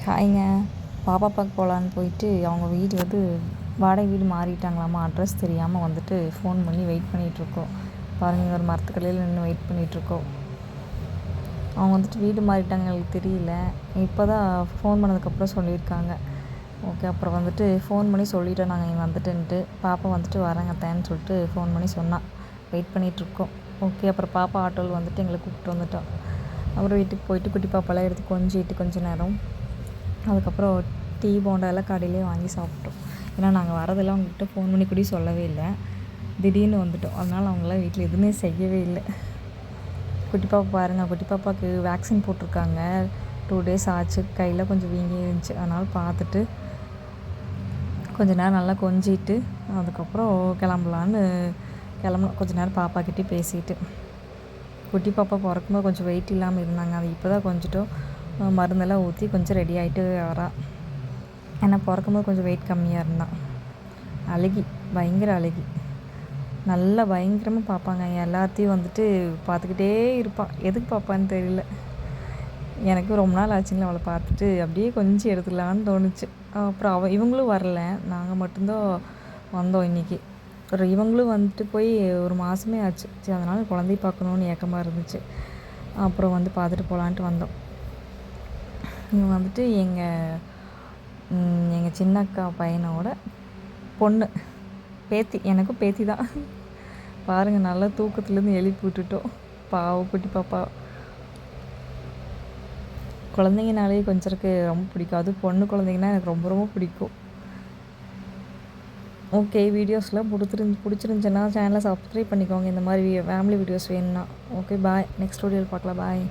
ஹாய்ங்க. பாப்பா பார்க்க போகலான்னு போயிட்டு அவங்க வீடு வந்து வாடகை வீடு மாறிட்டாங்களாமா. அட்ரஸ் தெரியாமல் வந்துட்டு ஃபோன் பண்ணி வெயிட் பண்ணிகிட்ருக்கோம். பாருங்கள், ஒரு மரத்துக்கடையில் நின்று வெயிட் பண்ணிகிட்ருக்கோம். அவங்க வந்துட்டு வீடு மாறிட்டாங்க, எங்களுக்கு தெரியல. இப்போ தான் ஃபோன் பண்ணதுக்கப்புறம் சொல்லியிருக்காங்க. ஓகே, அப்புறம் வந்துட்டு ஃபோன் பண்ணி சொல்லிட்டோம் நாங்கள் இங்கே வந்துட்டுன்ட்டு. பாப்பா வந்துட்டு வரேங்க அத்தைன்னு சொல்லிட்டு ஃபோன் பண்ணி சொன்னான். வெயிட் பண்ணிகிட்ருக்கோம். ஓகே, அப்புறம் பாப்பா ஆட்டோவில் வந்துட்டு எங்களை கூப்பிட்டு வந்துட்டோம். அப்புறம் வீட்டுக்கு போயிட்டு குட்டி பாப்பாலாம் எடுத்து கொஞ்சிட்டு கொஞ்ச நேரம் அதுக்கப்புறம் டீ போண்டா எல்லாம் கடையிலே வாங்கி சாப்பிட்டோம். ஏன்னா நாங்கள் வரதெல்லாம் அவங்ககிட்ட ஃபோன் பண்ணி கூட சொல்லவே இல்லை. திடீர்னு வந்துட்டோம். அதனால் அவங்களாம் வீட்டில் எதுவுமே செய்யவே இல்லை. குட்டி பாப்பா பாருங்கள், குட்டி பாப்பாவுக்கு வேக்சின் போட்டிருக்காங்க. 2 days ஆச்சு. கையில் கொஞ்சம் வீங்கி இருந்துச்சு. அதனால் பார்த்துட்டு கொஞ்ச நேரம் நல்லா கொஞ்சிட்டு அதுக்கப்புறம் கிளம்பலான்னு கிளம்புனோம். கொஞ்ச நேரம் பாப்பாக்கிட்டே பேசிட்டு. குட்டி பாப்பா பிறக்கும்போது கொஞ்சம் வெயிட் இல்லாமல் இருந்தாங்க. அது இப்போ தான் கொஞ்சம் மருந்தெல்லாம் ஊற்றி கொஞ்சம் ரெடி ஆகிட்டு வரா. ஏன்னா பிறக்கும்போது கொஞ்சம் வெயிட் கம்மியாக இருந்தான். அழுகி, பயங்கர அழுகி. நல்லா பயங்கரமாக பார்ப்பாங்க. எல்லாத்தையும் வந்துட்டு பார்த்துக்கிட்டே இருப்பாள். எதுக்கு பார்ப்பான்னு தெரியல. எனக்கு ரொம்ப நாள் ஆச்சுங்களா அவளை பார்த்துட்டு அப்படியே கொஞ்சம் எடுத்துக்கலான்னு தோணுச்சு. அப்புறம் இவங்களும் வரல. நாங்கள் மட்டும்தான் வந்தோம் இன்றைக்கி. இவங்களும் வந்துட்டு போய் ஒரு மாதமே ஆச்சு. சரி, அதனால் குழந்தைய பார்க்கணுன்னு ஏக்கமாக இருந்துச்சு. அப்புறம் வந்து பார்த்துட்டு போகலான்ட்டு வந்தோம். இவங்க வந்துட்டு எங்கள் சின்ன அக்கா பையனோட பொண்ணு, பேத்தி. எனக்கும் பேத்தி தான். பாருங்கள், நல்லா தூக்கத்துலேருந்து எழுப்பி விட்டுட்டோம். பாவம் குட்டி பாப்பா. குழந்தைங்கனாலே கொஞ்சம் எனக்கு ரொம்ப பிடிக்கும். அதுவும் பொண்ணு குழந்தைங்கன்னா எனக்கு ரொம்ப ரொம்ப பிடிக்கும். ஓகே, வீடியோஸ்லாம் பிடிச்சிருந்துச்சுன்னா சேனலை சப்ஸ்கிரைப் பண்ணிக்கோங்க. இந்த மாதிரி ஃபேமிலி வீடியோஸ் வேணும்னா. ஓகே, பாய். நெக்ஸ்ட் வீடியோவில் பார்க்கலாம். பாய்.